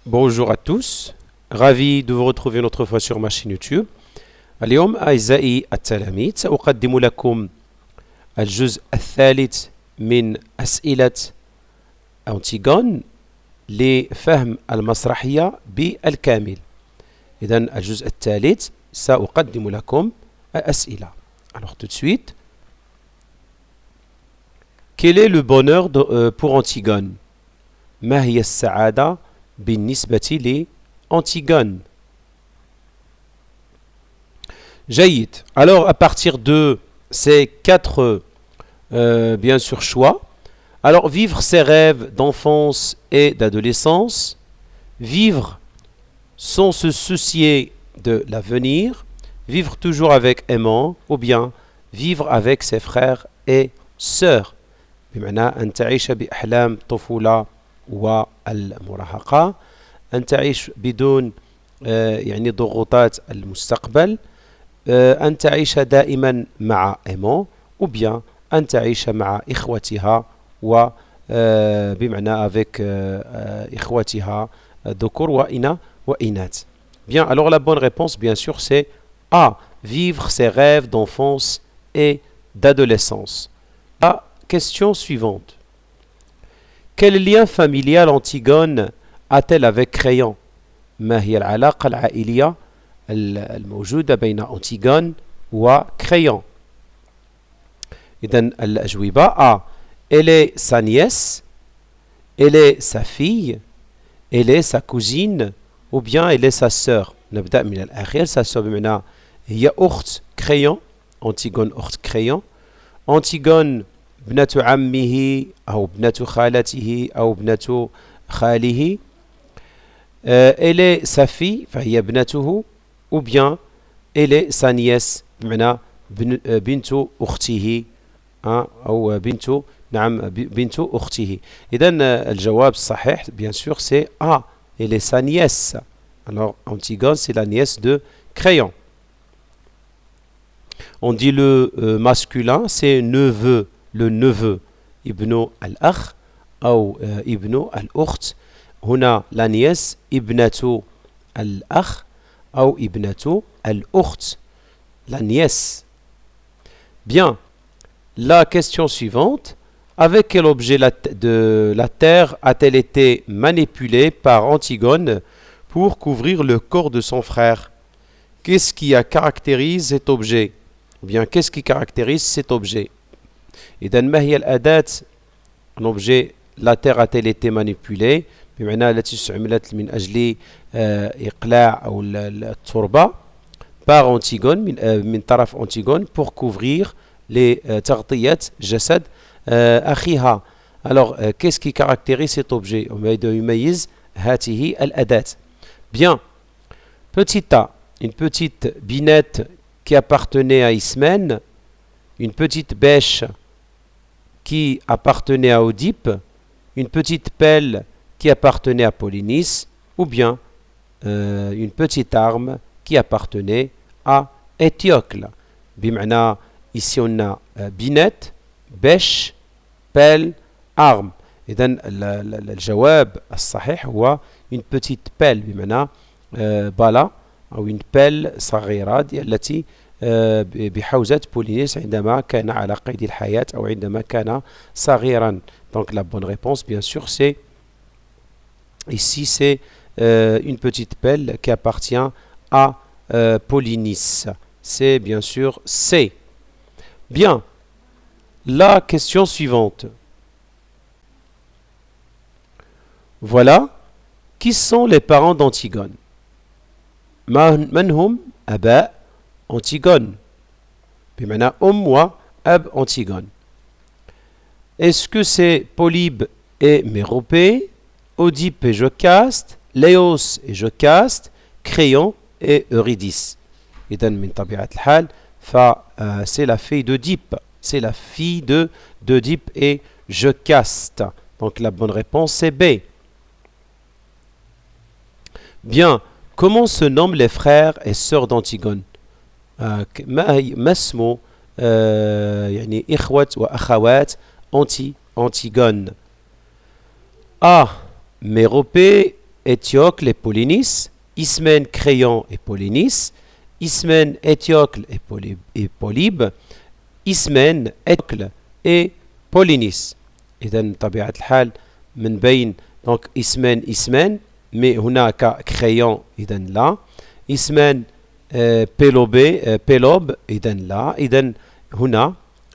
Bonjour à tous, ravi de vous retrouver une autre fois sur ma chaîne YouTube. اليوم أعزائي التلاميذ سأقدم لكم الجزء الثالث من أسئلة أنتيغون لفهم المسرحية بالكامل. إذن الجزء الثالث سأقدم لكم الأسئلة. Alors tout de suite, quel est le bonheur pour Antigone? ما هي السعادة بالنسبة لأنتيغone? جيد. Alors à partir de ces quatre bien sûr choix, alors vivre ses rêves d'enfance et d'adolescence, vivre sans se soucier de l'avenir, vivre toujours avec aimant, ou bien vivre avec ses frères et sœurs. بمعنى أن تعيش بأحلام طفولة والمراهقة، أن تعيش بدون يعني ضغوطات المستقبل، أن تعيش دائما مع aimant ou bien أن تعيش مع إخوتها و بمعنى avec إخوتها ذكور وإناث. Bien, alors la bonne réponse bien sûr c'est A. Vivre ses rêves d'enfance et d'adolescence. La question suivante. Quel lien familial Antigone a-t-elle avec Créon? ما هي العلاقة العائلية الموجودة بين أنتيغون وكريون؟ إذن الأجوبة A. Elle est sa nièce, elle est sa fille, elle est sa cousine, ou bien elle est sa sœur. نبدأ من الأخير. sa sœur بمعنى هي أخت كريون. أنتيغون أخت كريون. أنتيغون ابنة عمه أو ابنة خالته أو ابنة خاله. Elle est sa fille فهي ابنته ou bien elle est sa nièce بمعنى بنت أخته أو بنت نعم بنت أخته. إذن الجواب الصحيح bien sûr c'est A. Elle est sa nièce. Alors Antigone c'est la nièce de Créon. On dit le masculin c'est neveu, le neveu ابن الأخ أو ابن الأخت. هنا la nièce ابنة الأخ أو ابنة الأخت, la nièce. Bien, la question suivante. Avec quel objet de la terre a-t-elle été manipulée par Antigone pour couvrir le corps de son frère? Qu'est-ce qui caractérise cet objet? Ou bien qu'est-ce qui caractérise cet objet? إذن ما هي الأداة un objet la terre a-t-elle été manipulée بمعنى التي استعملت من أجل إقلاع أو التربة par Antigone من طرف Antigone pour couvrir تغطية جسد أخيها. Alors qu'est-ce qui caractérise cet objet? يميز هذه الأداة. Bien, petit A, une petite binette qui appartenait à Ismène, une petite bêche qui appartenait à Oedipe, une petite pelle qui appartenait à Polynice, ou bien une petite arme qui appartenait à Étiocle. بمعنى ici on a binette, bêche, pelle, arme. إذن الجواب الصحيح هو une petite pelle بمعنى بلا أو une pelle صغيرة التي بحوزة بولينيس عندما كان على قيد الحياة أو عندما كان صغيرا. Donc la bonne réponse bien sûr c'est ici c'est une petite pelle qui appartient à Polynice. C'est bien sûr C. Bien, la question suivante. Voilà, qui sont les parents d'Antigone? من هم أباء أنتيغون؟ بمعنى أم وأب أنتيغون. Est-ce que c'est Polybe et Méropée, Oedipe et Jocaste, Léos et Jocaste, Créon et Eurydice? إذن من طبيعة الحال c'est la fille d'Oedipe, c'est la fille d'Oedipe et Jocaste. Donc la bonne réponse c'est B. Bien, comment se nomment les frères et sœurs d'Antigone? ما اسمه يعني إخوة وأخوات Antigone? A. Méropée, Étiocle et Polynice, Ismen crayon et Polynice, Ismen Étiocle et Polybe, Ismen Étiocle et Polynice. إذن طبيعة الحال من بين donc اسمان mais هناك crayon إذن لا اسمان pélobe إذن لا إذن هنا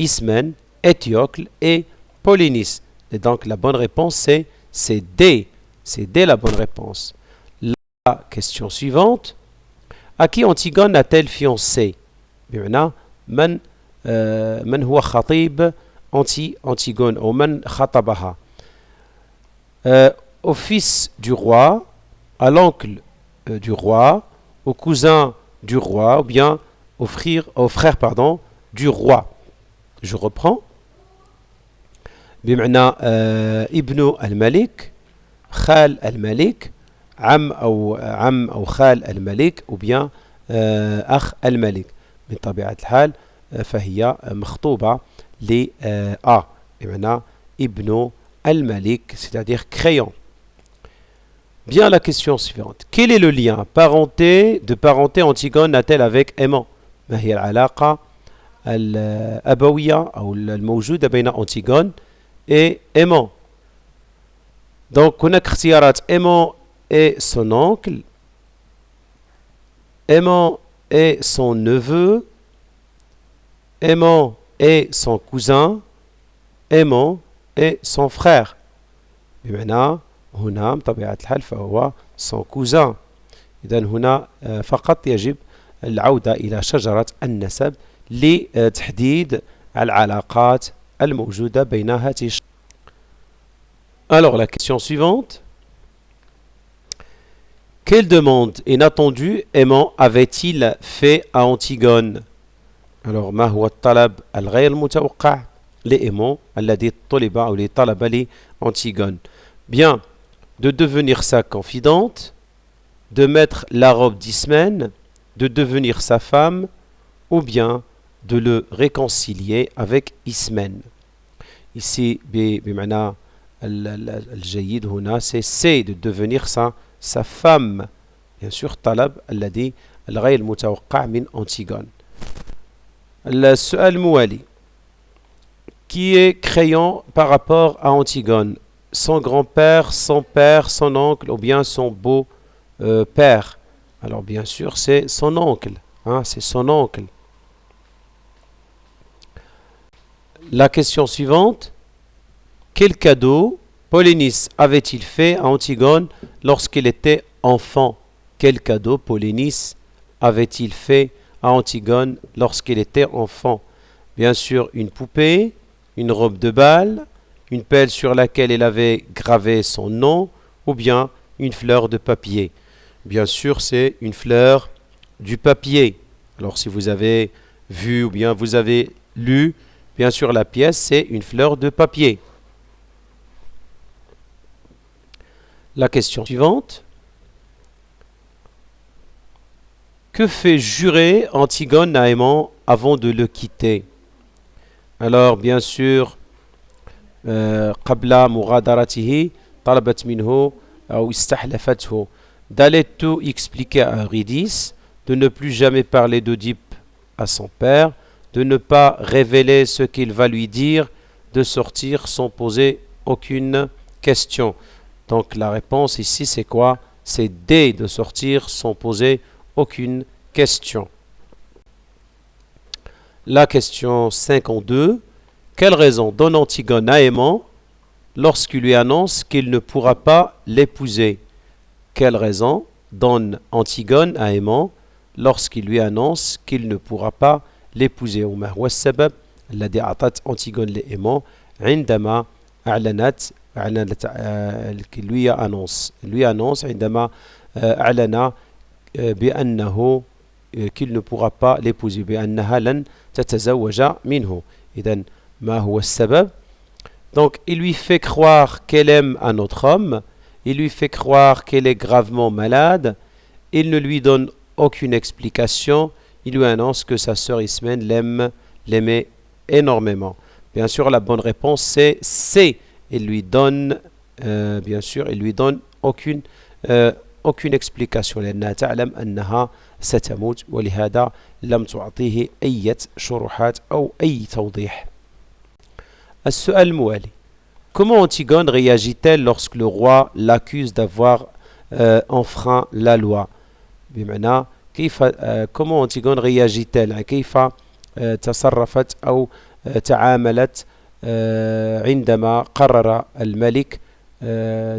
اسمان Étiocle et Polynice. Et donc la bonne réponse c'est D. C'est D la bonne réponse. La question suivante. À qui Antigone a-t-elle fiancé? بمعنى من هو خطيب Antigone ou من خطبها? Au fils du roi, à l'oncle du roi, au cousin du roi, ou bien au frère du roi. Je reprends. بمعنى ابن الملك خال الملك عم أو خال الملك ou bien أخ الملك. من طبيعة الحال فهي مخطوبة ل A بمعنى ابن الملك c'est-à-dire crayon. Bien la question suivante. Quel est le lien de parenté Antigone a-t-elle avec Aimant? ما هي العلاقة الأبوية أو الموجودة بين أنتيغون et Aimant? Donc هناك اختيارات Aimant et son oncle, Aimant et son neveu, Aimant et son cousin, Aimant et son frère. بمعنى هنا بطبيعة الحال فهو son cousin. إذن هنا فقط يجب العودة إلى شجرة النسب لتحديد العلاقات الموجودة بين هذه. Alors la question suivante. Quelle demande inattendue Aimant avait-il fait à Antigone? Alors ما هو الطلب الغير متوقع لأيمون الذي طلب أو طلب لأنتيغone? Bien, de devenir sa confidente, de mettre la robe d'Ismène, de devenir sa femme, ou bien de le réconcilier avec Ismène. Ici, بمعنى الجيد هنا c'est de devenir sa femme. Bien sûr, طلب الذي الغير المتوقع من أنتيغون. السؤال الموالي. Qui est crayon par rapport à Antigone? Son grand-père, son père, son oncle ou bien son beau-père? Alors bien sûr, c'est son oncle. C'est son oncle. La question suivante. Quel cadeau Polynice avait-il fait à Antigone lorsqu'il était enfant? Quel cadeau Polynice avait-il fait à Antigone lorsqu'il était enfant? Bien sûr, une poupée, une robe de bal, une pelle sur laquelle il avait gravé son nom, ou bien une fleur de papier. Bien sûr, c'est une fleur du papier. Alors, si vous avez vu ou bien vous avez lu, bien sûr, la pièce, c'est une fleur de papier. La question suivante. Que fait jurer Antigone à Aimant avant de le quitter? Alors, bien sûr, قبل مغادرته طلبت منه أو استحلفته d'aller tout expliquer à Eurydice, de ne plus jamais parler d'Oedipe à son père, de ne pas révéler ce qu'il va lui dire, de sortir sans poser aucune question. Donc la réponse ici c'est quoi? C'est D, de sortir sans poser aucune question. La question 52. Quelle raison donne Antigone à Aimant lorsqu'il lui annonce qu'il ne pourra pas l'épouser? Quelle raison donne Antigone à Aimant lorsqu'il lui annonce qu'il ne pourra pas l'épouser? وما هو السبب الذي أعطت أنتيغون لإيمون عندما أعلنت lui annonce عندما أعلن بأنه qu'il ne pourra pas l'épouser بأنها لن تتزوج منه. إذن ما هو السبب? Donc il lui fait croire qu'elle aime un autre homme, il lui fait croire qu'elle est gravement malade, il ne lui donne aucune explication, il lui annonce que sa sœur Ismène l'aimait énormément. Bien sûr, la bonne réponse c'est C. Il lui donne, bien sûr, il lui donne aucune aucune explication لأنها تعلم أنها ستموت ولهذا لم تعطيه أي شروحات أو أي توضيح. السؤال الموالي: Comment Antigone réagit-elle lorsque le roi l'accuse d'avoir enfreint la loi؟ بمعنى كيف comment Antigone réagit-elle؟ كيف تصرفت أو تعاملت عندما قرر الملك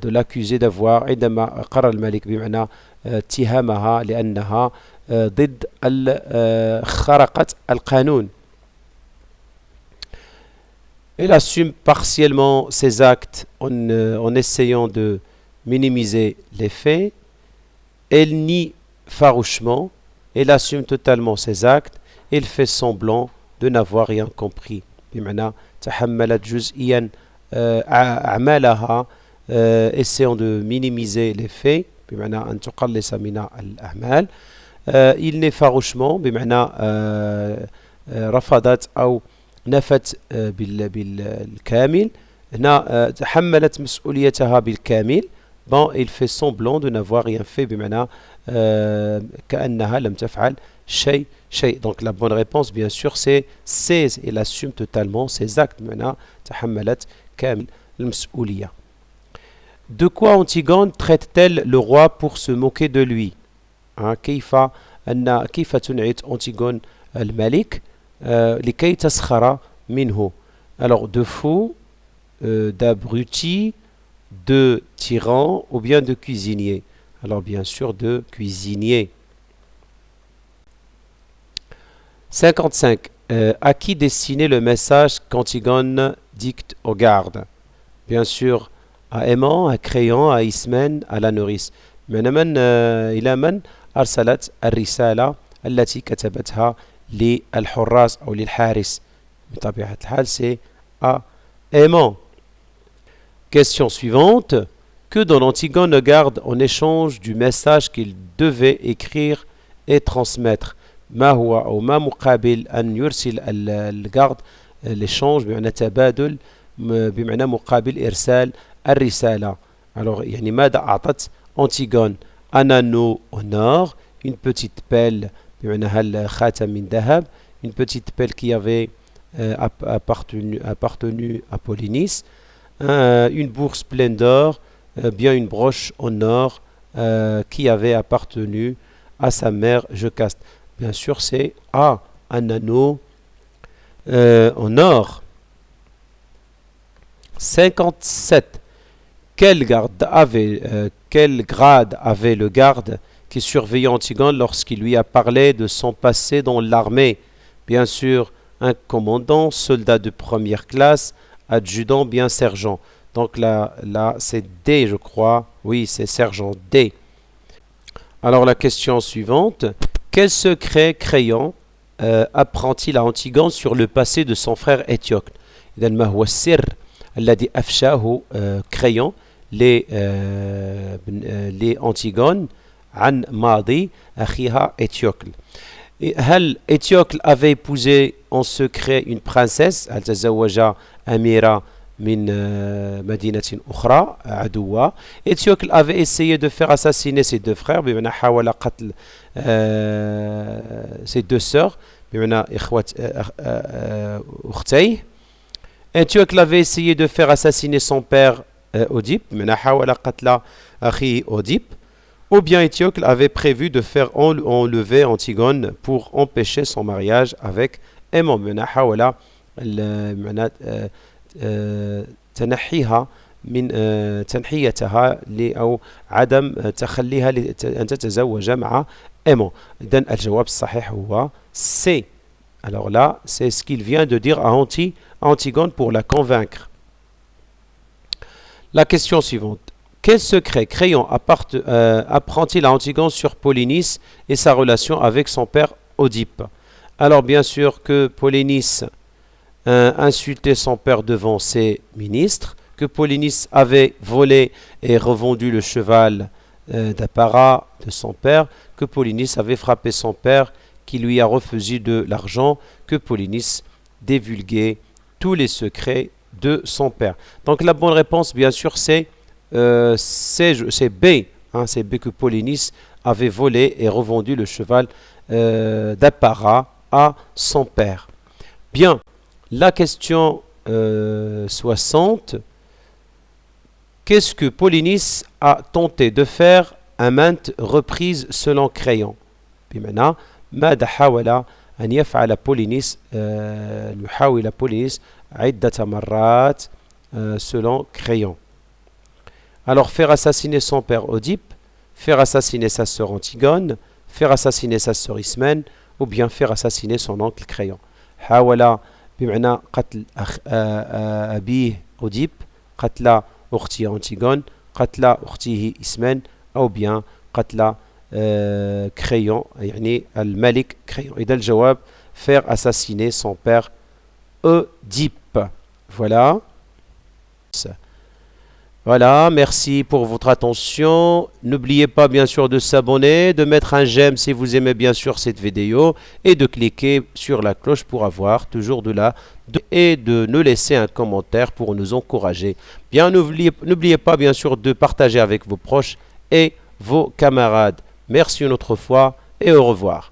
de l'accuser d'avoir عندما قرر الملك بمعنى اتهامها لأنها ضد خرقت القانون. Elle assume partiellement ses actes en essayant de minimiser les faits. Elle nie farouchement. Elle assume totalement ses actes. Elle fait semblant de n'avoir rien compris. بمعنى تحملت جزئيا أعمالها essayant de minimiser les faits بمعنى أن تقلص من الأعمال. Il nie farouchement بمعنى رفضت أو نفت بالكامل. هنا تحملت مسؤوليتها بالكامل. Bon, il fait semblant de n'avoir rien fait بمعنى كأنها لم تفعل شيء. Donc la bonne réponse bien sûr c'est elle assume totalement ses actes. بمعنى تحملت كامل المسؤولية. De quoi Antigone traite-t-elle le roi pour se moquer de lui? كيف تنعت أنتيغون الملك لكي تسخر منه. Alors de fou, d'abruti, de tyran ou bien de cuisinier. Alors bien sûr de cuisinier. 55. À qui destiner le message qu'Antigone dicte aux gardes? Bien sûr à Aimant, à Créon, à Ismène, à la nourrice. إلى من أرسلت الرسالة التي كتبتها للحراس أو للحارس؟ بطبيعة الحال c'est à Aimant. Question suivante. Que donne Antigone aux gardes en échange du message qu'il devait écrire et transmettre? ما هو أو ما مقابل أن يرسل الجارد l'échange بمعنى تبادل بمعنى مقابل إرسال الرسالة. Alors يعني ماذا أعطت Antigone? Un anneau en or, une petite pelle بمعنى الخاتم من ذهب, une petite pelle qui avait appartenu à Polynice, une bourse pleine d'or, bien une broche en or qui avait appartenu à sa mère Jocaste. Bien sûr, c'est un anneau en or. 57. Quel grade avait le garde qui surveillait Antigone lorsqu'il lui a parlé de son passé dans l'armée? Bien sûr, un commandant, soldat de première classe, adjudant, bien sergent. Donc là c'est D, je crois. Oui, c'est sergent D. Alors la question suivante. Quel secret Créon apprend-il à Antigone sur le passé de son frère Étiocle? إذا ما هو السر الذي أفشاه Créon لأنتيغون عن ماضي أخيها إتيوكل. هل إتيوكل avait épousé en secret une princesse؟ هل تزوج أميرة من مدينة أخرى عدوة؟ إتيوكل avait essayé de faire assassiner ses deux frères بمعنى حاول قتل ses deux sœurs بمعنى أختيه. Étiocle avait essayé de faire assassiner son père Oedipe بمعنى حاول قتل أخيه Oedipe. Ou bien Étiocle avait prévu de faire enlever Antigone pour empêcher son mariage avec Aimant بمعنى حاول تنحيها من تنحيتها أو عدم تخليها أن تتزوج مع Aimant. إذن الجواب الصحيح هو C. Alors là, c'est ce qu'il vient de dire à Antigone pour la convaincre. La question suivante. Quel secret Créon apprend-il à Antigone sur Polynice et sa relation avec son père Oedipe? Alors bien sûr que Polynice insultait son père devant ses ministres, que Polynice avait volé et revendu le cheval d'apparat de son père, que Polynice avait frappé son père qui lui a refusé de l'argent, que Polynice divulguait tous les secrets de son père. Donc la bonne réponse bien sûr c'est B. Hein, c'est que Polynice avait volé et revendu le cheval d'Appara à son père. Bien, la question 60. Qu'est-ce que Polynice a tenté de faire à maintes reprises selon Crayon? بمعنى ماذا حاول أن يفعل بولينيس يحاول بولينيس عدة مرات selon Crayon. Alors faire assassiner son père Oedipe, faire assassiner sa sœur Antigone, faire assassiner sa sœur Ismène ou bien faire assassiner son oncle Crayon. حاول بمعنى قتل أبيه أوديب، قتل أخته أنتيغون، قتل أخته إسمين، أو bien قتل Crayon يعني الملك Crayon. إذا الجواب faire assassiner son père Oedipe. Voilà. Voilà, merci pour votre attention. N'oubliez pas bien sûr de s'abonner, de mettre un j'aime si vous aimez bien sûr cette vidéo et de cliquer sur la cloche pour avoir toujours et de nous laisser un commentaire pour nous encourager. Bien, n'oubliez pas bien sûr de partager avec vos proches et vos camarades. Merci une autre fois et au revoir.